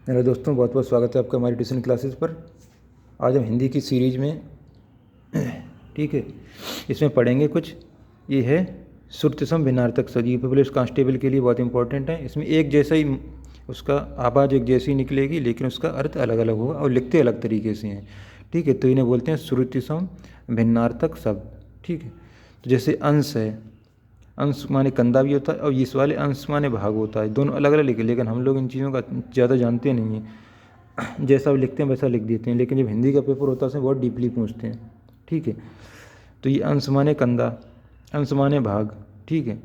मेरे दोस्तों, बहुत बहुत स्वागत है आपका हमारी ट्यूशन क्लासेस पर। आज हम हिंदी की सीरीज में ठीक है, इसमें पढ़ेंगे कुछ। ये है श्रुतिसम भिन्नार्थक सद। ये पुलिस कांस्टेबल के लिए बहुत इंपॉर्टेंट है। इसमें एक जैसा ही उसका आवाज़ एक जैसी निकलेगी, लेकिन उसका अर्थ अलग अलग होगा और लिखते अलग तरीके से हैं। ठीक है, तो इन्हें बोलते हैं श्रुतिसम भिन्नार्थक शब्द। ठीक है, तो जैसे अंश है, अंश माने कंधा भी होता है और इस वाले अंश माने भाग होता है। दोनों अलग अलग लिखे, लेकिन हम लोग इन चीज़ों का ज़्यादा जानते नहीं हैं। जैसा लिखते हैं वैसा लिख देते हैं, लेकिन जब हिंदी का पेपर होता है उसमें बहुत डीपली पूछते हैं। ठीक है, तो ये अंश माने कंधा, अंश माने भाग। ठीक है,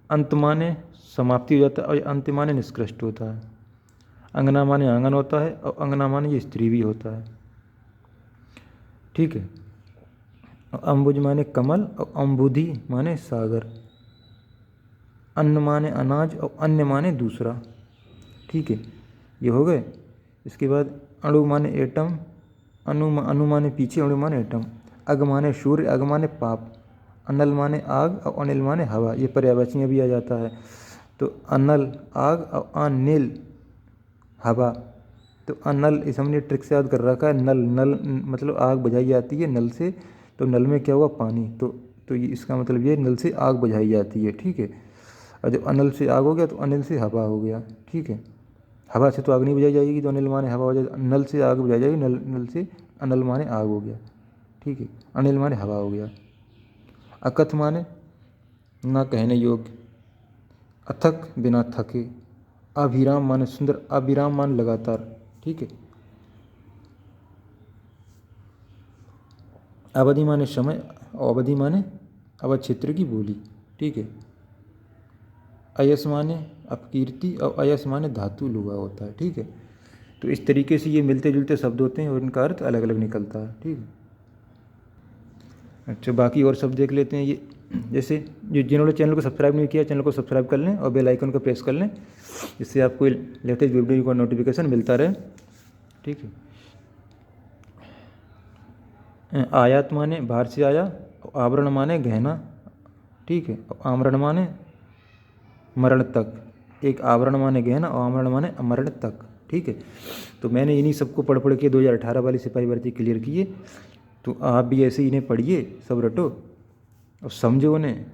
अंत माने समाप्ति हो जाता है और अंत माने निष्कृष्ट होता है। अंगना माने आंगन होता है और अंगना माने ये स्त्री भी होता है। ठीक है, और अम्बुज माने कमल और अम्बुधि माने सागर। अन्न माने अनाज और अन्य माने दूसरा। ठीक है, ये हो गए। इसके बाद अणु माने एटम, अणु माने पीछे, अणु माने एटम। अग माने सूर्य, अग माने पाप। अनल माने आग और अनिल माने हवा। ये पर्यायवाची भी आ जाता है। तो अनल आग और अनिल हवा। तो अनल इस हमने ट्रिक से याद कर रखा है। नल नल मतलब आग बुझाई जाती है नल से। तो नल में क्या हुआ? पानी। तो ये इसका मतलब ये नल से आग बुझाई जाती है। ठीक है, और जब अनल से आग हो गया तो अनिल से हवा हो गया। ठीक है, हवा से तो आग नहीं बुझाई जाएगी, तो अनिल माने हवा हो जाएगा। नल से आग बुझाई जाएगी, नल से अनल माने आग हो गया। ठीक है, अनिल माने हवा हो गया। अकथ माने ना कहने योग्य, अथक बिना थके। अभिराम माने सुंदर, अभिराम माने लगातार। ठीक है, अवधि माने समय और अवधि माने अवध क्षेत्र की बोली। ठीक है, अयस माने अपकीर्ति और अयस माने धातु लुगा होता है। ठीक है, तो इस तरीके से ये मिलते जुलते शब्द होते हैं और इनका अर्थ अलग अलग निकलता है। ठीक है, अच्छा बाकी और शब्द देख लेते हैं। ये जैसे जो जिन्होंने चैनल को सब्सक्राइब नहीं किया, चैनल को सब्सक्राइब कर लें और बेल आइकन को प्रेस कर लें, जिससे आपको लेटेस्ट वीडियो का नोटिफिकेशन मिलता रहे। ठीक है, आयात माने बाहर से आया, आवरण माने गहना। ठीक है, और आमरण माने मरण तक। एक आवरण माने गहना और आमरण माने अमरण तक। ठीक है, तो मैंने इन्हीं सबको पढ़ पढ़ के 2018 वाली सिपाही भर्ती क्लियर किए। तो आप भी ऐसे इन्हें पढ़िए, सब रटो और समझो उन्हें।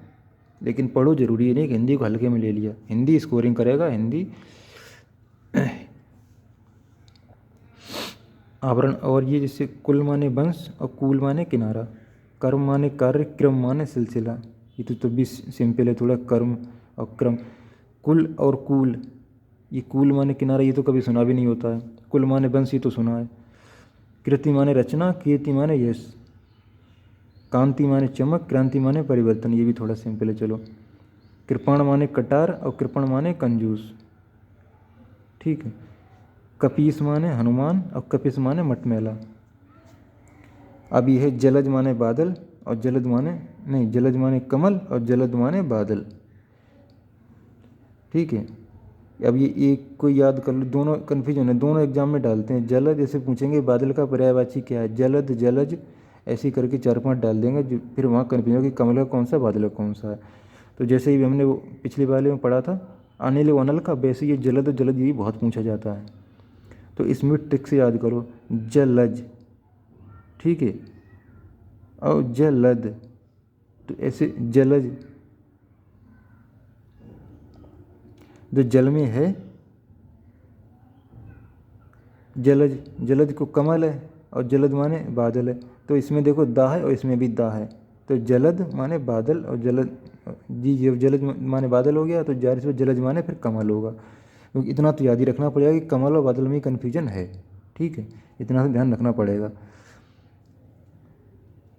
लेकिन पढ़ो, जरूरी नहीं कि हिंदी को हल्के में ले लिया। हिंदी स्कोरिंग करेगा, हिंदी आवरण। और ये जैसे कुल माने वंश और कूल माने किनारा। कर्म माने कार्य, क्रम माने सिलसिला। ये तो भी सिंपल है थोड़ा, कर्म और क्रम। कुल और कूल, ये कूल माने किनारा, ये तो कभी सुना भी नहीं होता है। कुल माने वंश, ये तो सुना है। कृति माने रचना, कीर्ति माने यश। कांति माने चमक, क्रांति माने परिवर्तन, ये भी थोड़ा सिंपल है चलो। कृपण माने कटार और कृपण माने कंजूस। ठीक है, कपीस माने हनुमान और कपिस माने मटमैला। अब ये है जलज माने बादल और जलद माने नहीं, जलज माने कमल और जलद माने बादल। ठीक है, अब ये एक को याद कर लो, दोनों कन्फ्यूजन है, दोनों एग्जाम में डालते हैं। जलद जैसे पूछेंगे बादल का पर्यायवाची क्या है, जलद जलज ऐसे करके 4-5 डाल देंगे, जो फिर वहाँ कन्फ्यूजन हो कि कमल का कौन सा, बादल का कौन सा है। तो जैसे ही हमने वो पिछले वाले में पढ़ा था अनिल व अनल का, वैसे ये जलद जलद ये भी बहुत पूछा जाता है। तो इसमें ट्रिक से याद करो, जलज। ठीक है, और जलद, तो ऐसे जलज जो जल में है, जलज, जलज को कमल है और जलद माने बादल है। तो इसमें देखो दा है और इसमें भी दा है। तो जलद माने बादल और जलद, जी जब जलद माने बादल हो गया तो जाहिर से जलज माने फिर कमल होगा। क्योंकि इतना तो याद ही रखना पड़ेगा कि कमल और बादल में कन्फ्यूजन है। ठीक है, इतना तो ध्यान रखना पड़ेगा।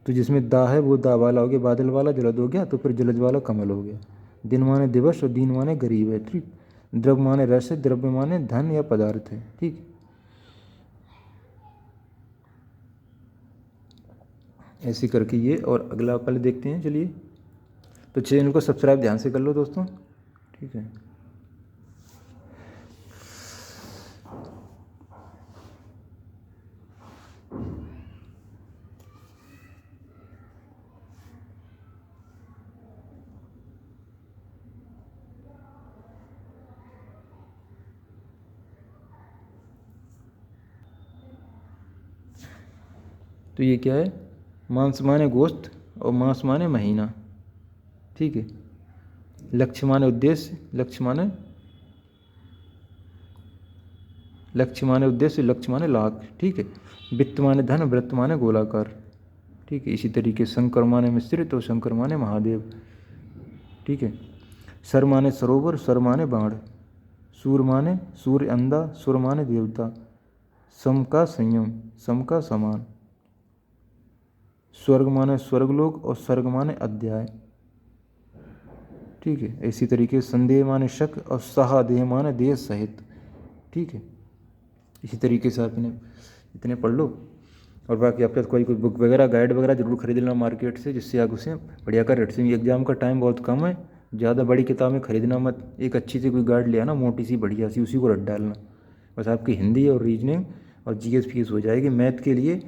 तो जिसमें दा है वो दा वाला हो गया, बादल वाला जलद हो गया, तो फिर जलद वाला कमल हो गया। दिन माने दिवस और दीन माने गरीब है। ठीक, द्रव्य माने रस है, द्रव्य माने धन या पदार्थ है। ठीक, ऐसे करके ये। और अगला पहले देखते हैं, चलिए। तो चैनल को सब्सक्राइब ध्यान से कर लो दोस्तों। ठीक है, तो ये क्या है, मांस माने गोश्त और मास माने महीना, ठीक है। लक्ष्य माने उद्देश्य, लक्ष्य माने उद्देश्य, लक्ष्य माने लाख, ठीक है। वित्त माने धन, वृत्त माने गोलाकार, ठीक है। इसी तरीके शंकर माने मिश्रित और शंकर माने महादेव, ठीक है। सर माने सरोवर, सर माने बाण, सूर माने सूर्य अंधा, सुर माने देवता, सम का संयम, सम का समान, स्वर्ग माने स्वर्गलोक और सर्ग माने अध्याय, ठीक है। इसी तरीके संदेह माने शक और सहादेह माने देह सहित, ठीक है। इसी तरीके से आपने इतने पढ़ लो। और बाकी आपके कोई बुक वगैरह गाइड वगैरह जरूर खरीद लेना मार्केट से, जिससे आप उसे बढ़िया कर रेट से। एग्जाम का टाइम बहुत कम है, ज़्यादा बड़ी किताबें खरीदना मत, एक अच्छी सी कोई गाइड ले आना मोटी सी बढ़िया सी, उसी को रट डालना। बस आपकी हिंदी और रीजनिंग और जीएस फीस हो जाएगी। मैथ के लिए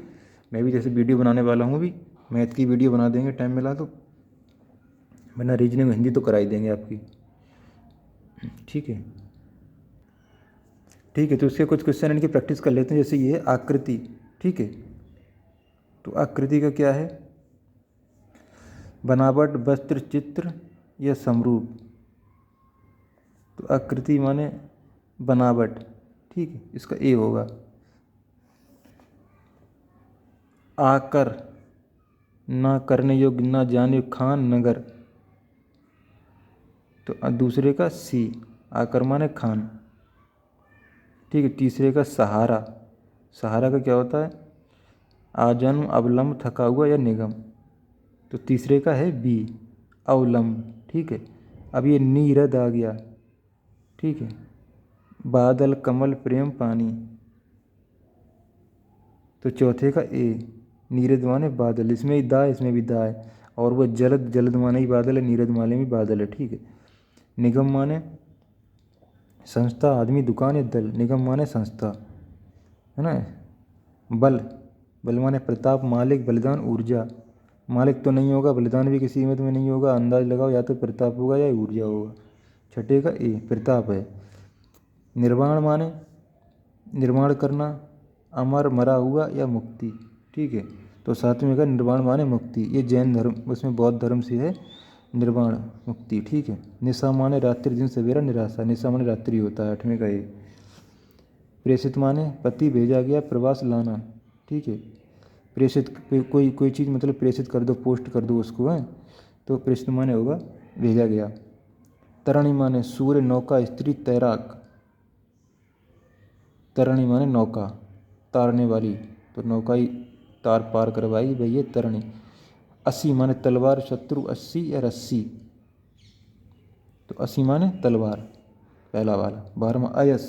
मैं भी जैसे वीडियो बनाने वाला हूँ, भी मैथ की वीडियो बना देंगे टाइम मिला तो, वरना रीजनिंग हिंदी तो करा ही देंगे आपकी, ठीक है। ठीक है, तो उसके कुछ क्वेश्चन इनकी प्रैक्टिस कर लेते हैं। जैसे ये है आकृति, ठीक है। तो आकृति का क्या है, बनावट, वस्त्र, चित्र या समरूप। तो आकृति माने बनावट, ठीक है, इसका ए होगा। आकर, ना करने योग्य, ना जाने खान नगर। तो दूसरे का सी, आकर माने खान, ठीक है। तीसरे का सहारा, सहारा का क्या होता है, आजन्म, अवलंब, थका हुआ या निगम। तो तीसरे का है बी, अवलंब, ठीक है। अब ये नीरद आ गया, ठीक है। बादल, कमल, प्रेम, पानी। तो चौथे का ए, नीरद माने बादल, इसमें भी दा है, इसमें भी दा है। और वो जलद, जलद माने ही बादल है, नीरद माने भी बादल है, ठीक है। निगम माने संस्था, आदमी, दुकान या दल। निगम माने संस्था, है ना। बल, बल माने प्रताप, मालिक, बलिदान, ऊर्जा। मालिक तो नहीं होगा, बलिदान भी किसी कीमत में नहीं होगा, अंदाज लगाओ या तो प्रताप होगा या ऊर्जा होगा। छठे का ए, प्रताप है। निर्वाण माने निर्माण करना, अमर, मरा हुआ या मुक्ति, ठीक है। तो सातवें का निर्वाण माने मुक्ति, ये जैन धर्म, उसमें बौद्ध धर्म से है निर्वाण, मुक्ति, ठीक है। निशा माने रात्रि, दिन सवेरा, निराशा। निशा माने रात्रि होता है, आठवें का ये। प्रेषित माने पति भेजा गया, प्रवास लाना, ठीक है। प्रेषित कोई चीज़ मतलब प्रेषित कर दो, पोस्ट कर दो उसको, है तो प्रेषित माने होगा भेजा गया। तरणी माने सूर्य, नौका, स्त्री, तैराक। तरणी माने नौका, तारने वाली, तो नौका ही तार पार करवाई भाई ये तरणी। अस्सी माने तलवार, शत्रु, अस्सी या रस्सी। तो अस्सी माने तलवार, पहला वाला। 12वां अयस,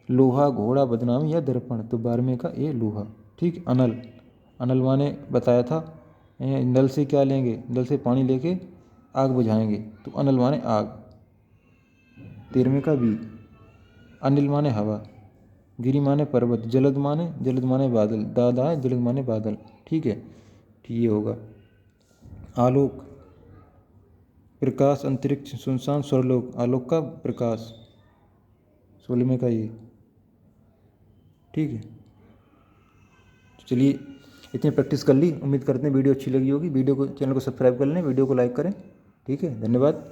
लोहा, घोड़ा, बदनामी या दर्पण। तो 12वें का ए, लोहा, ठीक। अनल, अनल माने बताया था, नल से क्या लेंगे, नल से पानी लेके आग बुझाएंगे, तो अनल माने आग। 13वें का बी, अनिल माने हवा। गिरि माने पर्वत। जलद माने बादल, दादा है, जलद माने बादल, ठीक है। ठीक ये होगा। आलोक, प्रकाश, अंतरिक्ष, सुनसान, स्वर्लोक। आलोक का प्रकाश, 16वें का ये, ठीक है। चलिए इतनी प्रैक्टिस कर ली, उम्मीद करते हैं वीडियो अच्छी लगी होगी। वीडियो को, चैनल को सब्सक्राइब कर लें, वीडियो को लाइक करें, ठीक है। धन्यवाद।